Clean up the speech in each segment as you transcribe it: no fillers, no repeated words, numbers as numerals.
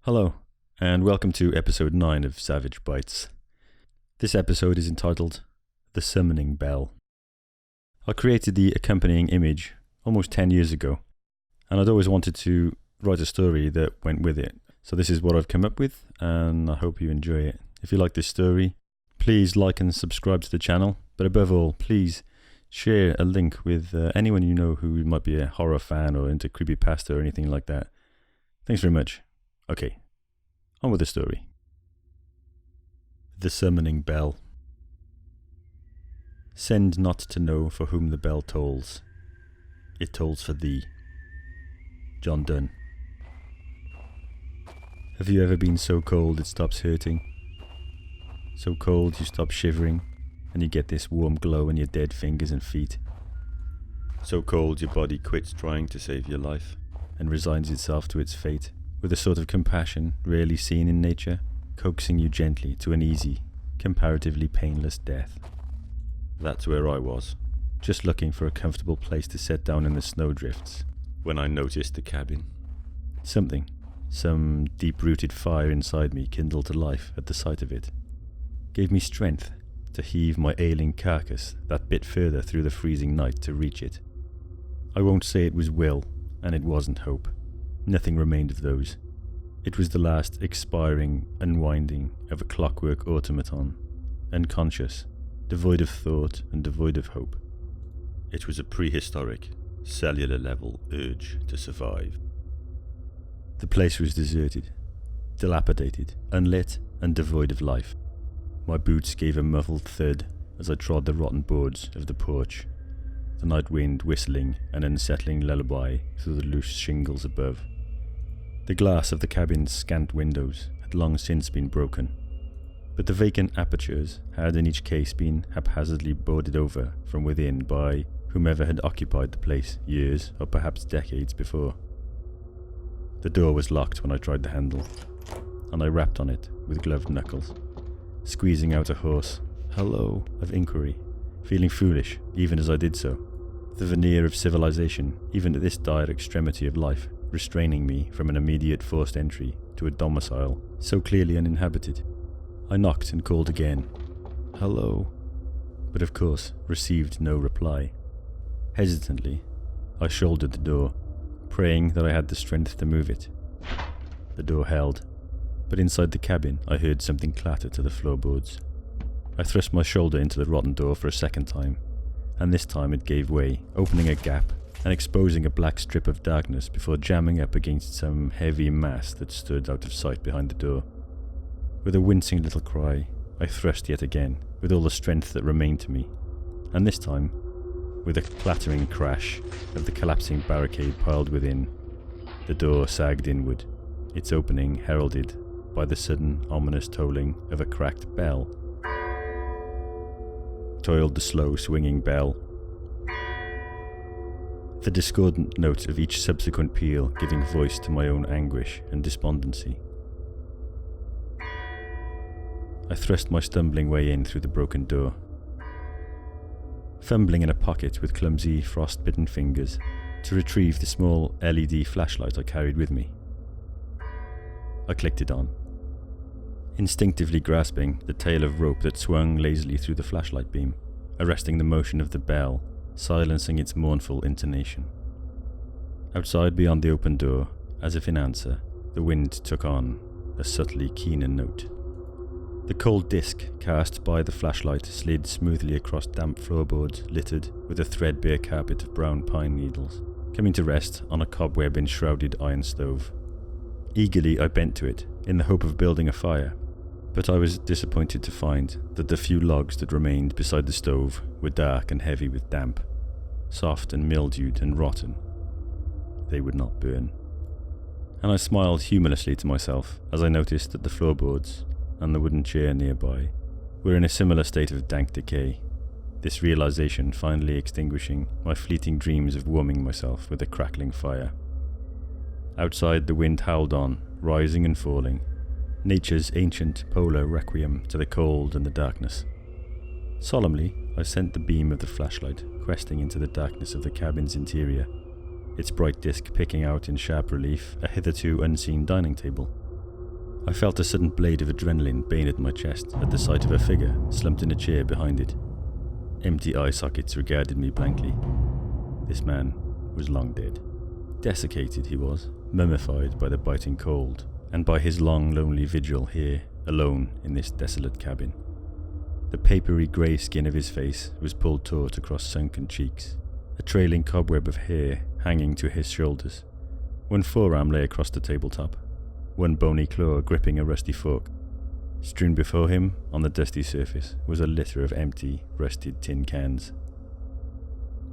Hello, and welcome to episode 9 of Savage Bites. This episode is entitled The Summoning Bell. I created the accompanying image almost 10 years ago, and I'd always wanted to write a story that went with it. So this is what I've come up with, and I hope you enjoy it. If you like this story, please like and subscribe to the channel, but above all, please share a link with anyone you know who might be a horror fan or into creepypasta or anything like that. Thanks very much. Okay, on with the story. The Summoning Bell. Send not to know for whom the bell tolls. It tolls for thee. John Donne. Have you ever been so cold it stops hurting? So cold you stop shivering, and you get this warm glow in your dead fingers and feet. So cold your body quits trying to save your life, and resigns itself to its fate, with a sort of compassion rarely seen in nature, coaxing you gently to an easy, comparatively painless death. That's where I was, just looking for a comfortable place to set down in the snowdrifts, when I noticed the cabin. Some deep-rooted fire inside me kindled to life at the sight of it, gave me strength to heave my ailing carcass that bit further through the freezing night to reach it. I won't say it was will, and it wasn't hope. Nothing remained of those. It was the last expiring unwinding of a clockwork automaton, unconscious, devoid of thought and devoid of hope. It was a prehistoric, cellular-level urge to survive. The place was deserted, dilapidated, unlit, and devoid of life. My boots gave a muffled thud as I trod the rotten boards of the porch, the night wind whistling an unsettling lullaby through the loose shingles above. The glass of the cabin's scant windows had long since been broken, but the vacant apertures had in each case been haphazardly boarded over from within by whomever had occupied the place years or perhaps decades before. The door was locked when I tried the handle, and I rapped on it with gloved knuckles, squeezing out a hoarse hello of inquiry, feeling foolish even as I did so, the veneer of civilization, even at this dire extremity of life, restraining me from an immediate forced entry to a domicile so clearly uninhabited. I knocked and called again, hello, but of course received no reply. Hesitantly, I shouldered the door, praying that I had the strength to move it. The door held, but inside the cabin I heard something clatter to the floorboards. I thrust my shoulder into the rotten door for a second time, and this time it gave way, opening a gap and exposing a black strip of darkness before jamming up against some heavy mass that stood out of sight behind the door. With a wincing little cry, I thrust yet again, with all the strength that remained to me, and this time, with a clattering crash of the collapsing barricade piled within, the door sagged inward, its opening heralded by the sudden ominous tolling of a cracked bell. Toiled the slow swinging bell, the discordant note of each subsequent peal giving voice to my own anguish and despondency. I thrust my stumbling way in through the broken door, fumbling in a pocket with clumsy, frost-bitten fingers to retrieve the small LED flashlight I carried with me. I clicked it on, instinctively grasping the tail of rope that swung lazily through the flashlight beam, arresting the motion of the bell, silencing its mournful intonation. Outside beyond the open door, as if in answer, the wind took on a subtly keener note. The cold disc cast by the flashlight slid smoothly across damp floorboards littered with a threadbare carpet of brown pine needles, coming to rest on a cobweb-enshrouded iron stove. Eagerly I bent to it, in the hope of building a fire, but I was disappointed to find that the few logs that remained beside the stove were dark and heavy with damp, soft and mildewed and rotten. They would not burn. And I smiled humorously to myself as I noticed that the floorboards and the wooden chair nearby were in a similar state of dank decay, this realization finally extinguishing my fleeting dreams of warming myself with a crackling fire. Outside the wind howled on, rising and falling, nature's ancient polar requiem to the cold and the darkness. Solemnly, I sent the beam of the flashlight questing into the darkness of the cabin's interior, its bright disc picking out in sharp relief a hitherto unseen dining table, I felt a sudden blade of adrenaline baying at my chest at the sight of a figure slumped in a chair behind it. Empty eye sockets regarded me blankly. This man was long dead. Desiccated he was, mummified by the biting cold, and by his long lonely vigil here, alone in this desolate cabin. The papery grey skin of his face was pulled taut across sunken cheeks, a trailing cobweb of hair hanging to his shoulders. One forearm lay across the tabletop, one bony claw gripping a rusty fork. Strewn before him, on the dusty surface, was a litter of empty, rusted tin cans.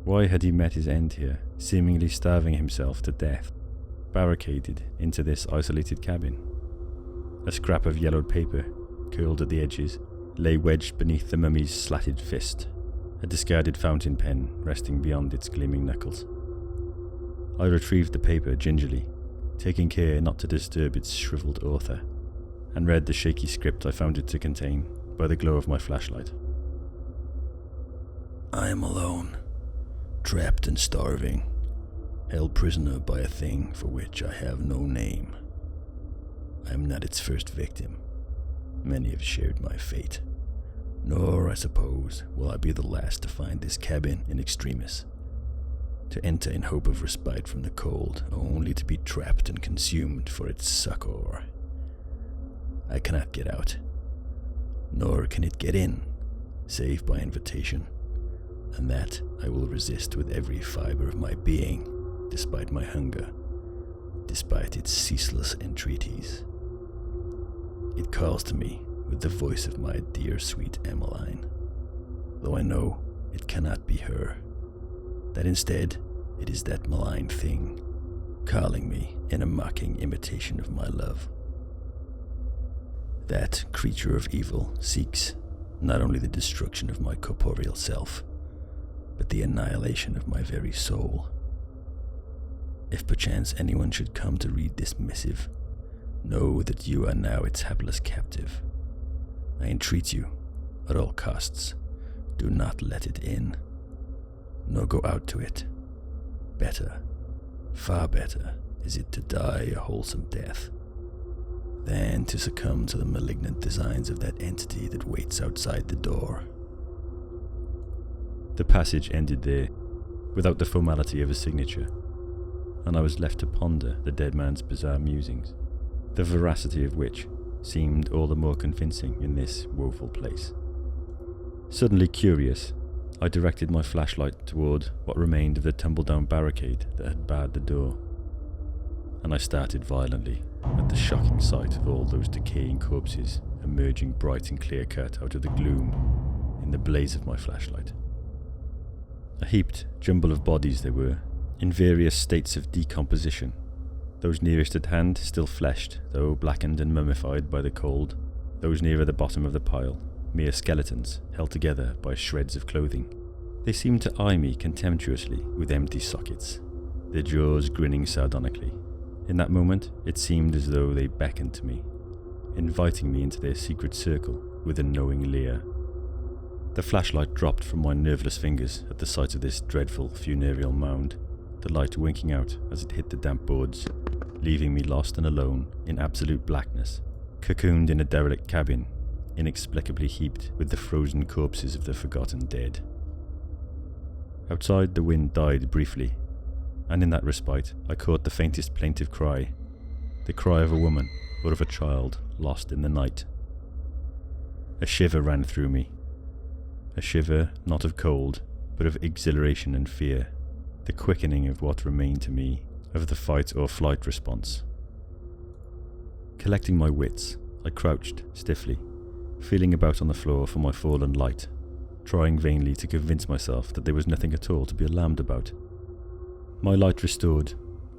Why had he met his end here, seemingly starving himself to death, barricaded into this isolated cabin? A scrap of yellowed paper, curled at the edges, lay wedged beneath the mummy's slatted fist, a discarded fountain pen resting beyond its gleaming knuckles. I retrieved the paper gingerly, taking care not to disturb its shriveled author, and read the shaky script I found it to contain by the glow of my flashlight. I am alone, trapped and starving, held prisoner by a thing for which I have no name. I am not its first victim. Many have shared my fate. Nor, I suppose, will I be the last to find this cabin in extremis, to enter in hope of respite from the cold, only to be trapped and consumed for its succor. I cannot get out, nor can it get in, save by invitation, and that I will resist with every fibre of my being, despite my hunger, despite its ceaseless entreaties. It calls to me with the voice of my dear sweet Emmeline, though I know it cannot be her, that instead it is that malign thing, calling me in a mocking imitation of my love. That creature of evil seeks not only the destruction of my corporeal self, but the annihilation of my very soul. If perchance anyone should come to read this missive, know that you are now its hapless captive. I entreat you, at all costs, do not let it in, nor go out to it. Better, far better, is it to die a wholesome death, than to succumb to the malignant designs of that entity that waits outside the door. The passage ended there, without the formality of a signature, and I was left to ponder the dead man's bizarre musings, the veracity of which seemed all the more convincing in this woeful place. Suddenly curious, I directed my flashlight toward what remained of the tumble-down barricade that had barred the door, and I started violently at the shocking sight of all those decaying corpses emerging bright and clear-cut out of the gloom in the blaze of my flashlight. A heaped jumble of bodies they were, in various states of decomposition, those nearest at hand still fleshed, though blackened and mummified by the cold, those nearer the bottom of the pile, mere skeletons held together by shreds of clothing. They seemed to eye me contemptuously with empty sockets, their jaws grinning sardonically. In that moment, it seemed as though they beckoned to me, inviting me into their secret circle with a knowing leer. The flashlight dropped from my nerveless fingers at the sight of this dreadful funereal mound, the light winking out as it hit the damp boards, leaving me lost and alone in absolute blackness, cocooned in a derelict cabin, inexplicably heaped with the frozen corpses of the forgotten dead. Outside, the wind died briefly, and in that respite I caught the faintest plaintive cry, the cry of a woman or of a child lost in the night. A shiver ran through me, a shiver not of cold, but of exhilaration and fear, the quickening of what remained to me of the fight or flight response. Collecting my wits, I crouched stiffly, feeling about on the floor for my fallen light, trying vainly to convince myself that there was nothing at all to be alarmed about. My light restored,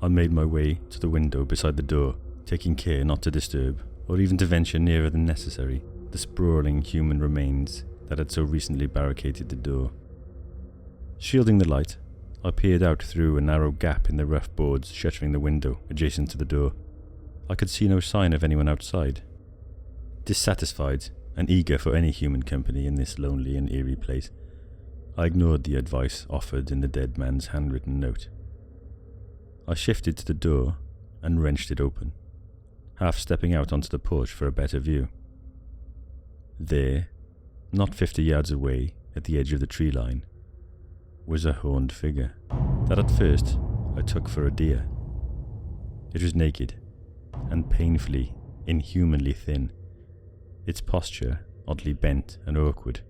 I made my way to the window beside the door, taking care not to disturb, or even to venture nearer than necessary, the sprawling human remains that had so recently barricaded the door. Shielding the light, I peered out through a narrow gap in the rough boards shuttering the window adjacent to the door. I could see no sign of anyone outside. Dissatisfied and eager for any human company in this lonely and eerie place, I ignored the advice offered in the dead man's handwritten note. I shifted to the door and wrenched it open. half stepping out onto the porch for a better view. There, not 50 yards away, at the edge of the tree line, was a horned figure that at first I took for a deer. It was naked and painfully, inhumanly thin, its posture oddly bent and awkward.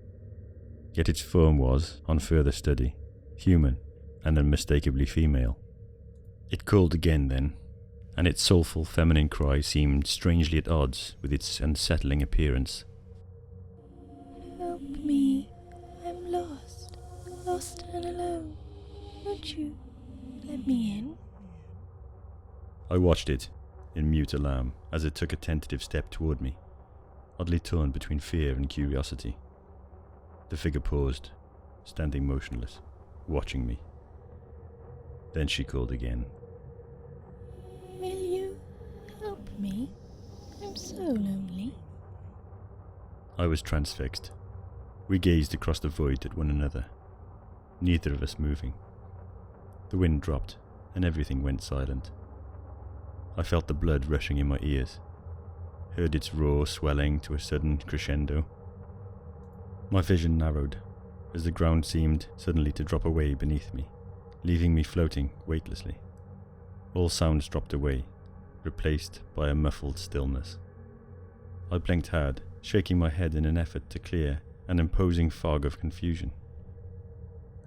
Yet its form was, on further study, human and unmistakably female. It called again then, and its soulful feminine cry seemed strangely at odds with its unsettling appearance. Help me, I'm lost and alone. Won't you let me in? I watched it, in mute alarm, as it took a tentative step toward me, oddly torn between fear and curiosity. The figure paused, standing motionless, watching me. Then she called again. Will you help me? I'm so lonely. I was transfixed. We gazed across the void at one another, neither of us moving. The wind dropped, and everything went silent. I felt the blood rushing in my ears, heard its roar swelling to a sudden crescendo. My vision narrowed, as the ground seemed suddenly to drop away beneath me, leaving me floating weightlessly. All sounds dropped away, replaced by a muffled stillness. I blinked hard, shaking my head in an effort to clear an imposing fog of confusion.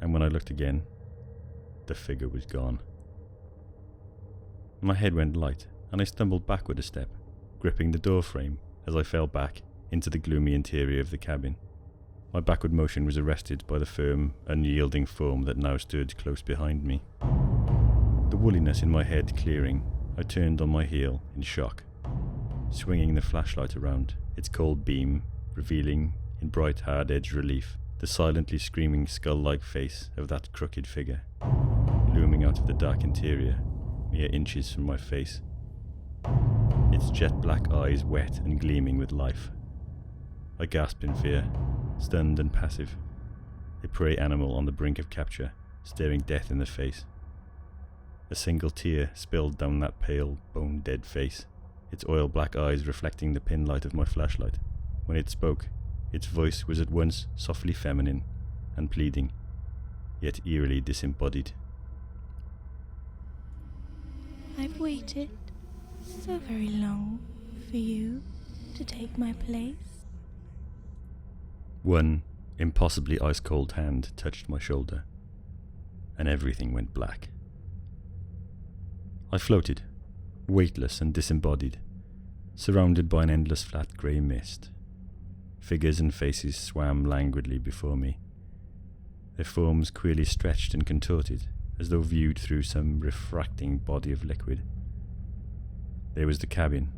And when I looked again, the figure was gone. My head went light, and I stumbled backward a step, gripping the door frame as I fell back into the gloomy interior of the cabin. My backward motion was arrested by the firm, unyielding form that now stood close behind me. The woolliness in my head clearing, I turned on my heel in shock, swinging the flashlight around, its cold beam revealing in bright hard-edged relief the silently screaming skull-like face of that crooked figure, looming out of the dark interior, mere inches from my face, its jet-black eyes wet and gleaming with life. I gasped in fear, stunned and passive, a prey animal on the brink of capture, staring death in the face. A single tear spilled down that pale, bone-dead face, its oil-black eyes reflecting the pin light of my flashlight. When it spoke, its voice was at once softly feminine and pleading, yet eerily disembodied. I've waited so very long for you to take my place. One impossibly ice-cold hand touched my shoulder, and everything went black. I floated, weightless and disembodied, surrounded by an endless flat grey mist. Figures and faces swam languidly before me, their forms queerly stretched and contorted, as though viewed through some refracting body of liquid. There was the cabin,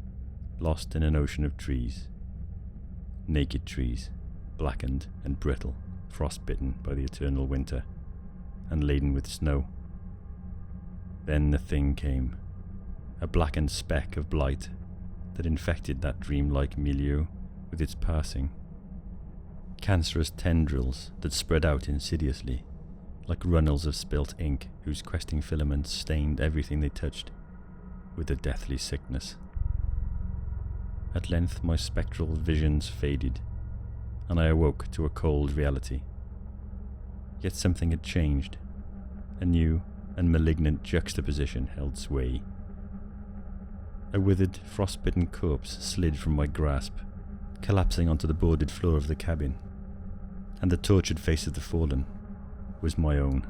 lost in an ocean of trees. Naked trees, blackened and brittle, frostbitten by the eternal winter, and laden with snow. Then the thing came, a blackened speck of blight that infected that dreamlike milieu with its passing. Cancerous tendrils that spread out insidiously, like runnels of spilt ink whose questing filaments stained everything they touched with a deathly sickness. At length my spectral visions faded, and I awoke to a cold reality. Yet something had changed. A new and malignant juxtaposition held sway. A withered, frostbitten corpse slid from my grasp, collapsing onto the boarded floor of the cabin, and the tortured face of the fallen was my own.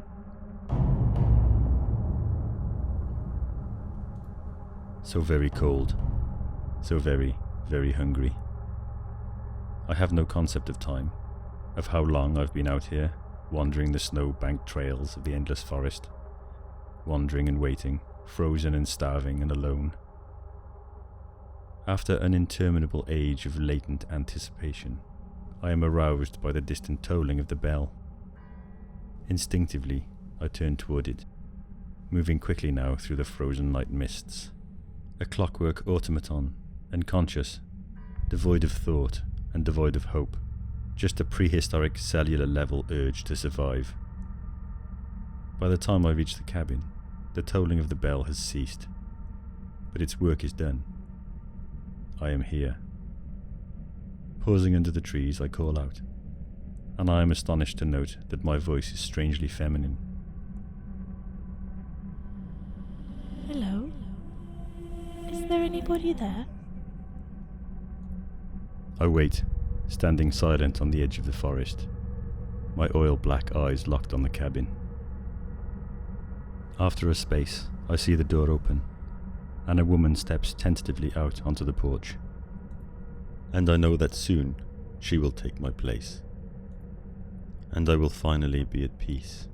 So very cold, so very, very hungry. I have no concept of time, of how long I've been out here, wandering the snow-banked trails of the endless forest, wandering and waiting, frozen and starving and alone. After an interminable age of latent anticipation, I am aroused by the distant tolling of the bell. Instinctively, I turn toward it, moving quickly now through the frozen night mists. A clockwork automaton, unconscious, devoid of thought and devoid of hope, just a prehistoric cellular level urge to survive. By the time I reach the cabin, the tolling of the bell has ceased, but its work is done. I am here. Pausing under the trees, I call out, and I am astonished to note that my voice is strangely feminine. Hello? Is there anybody there? I wait, standing silent on the edge of the forest, my oil-black eyes locked on the cabin. After a space, I see the door open, and a woman steps tentatively out onto the porch. And I know that soon she will take my place, and I will finally be at peace.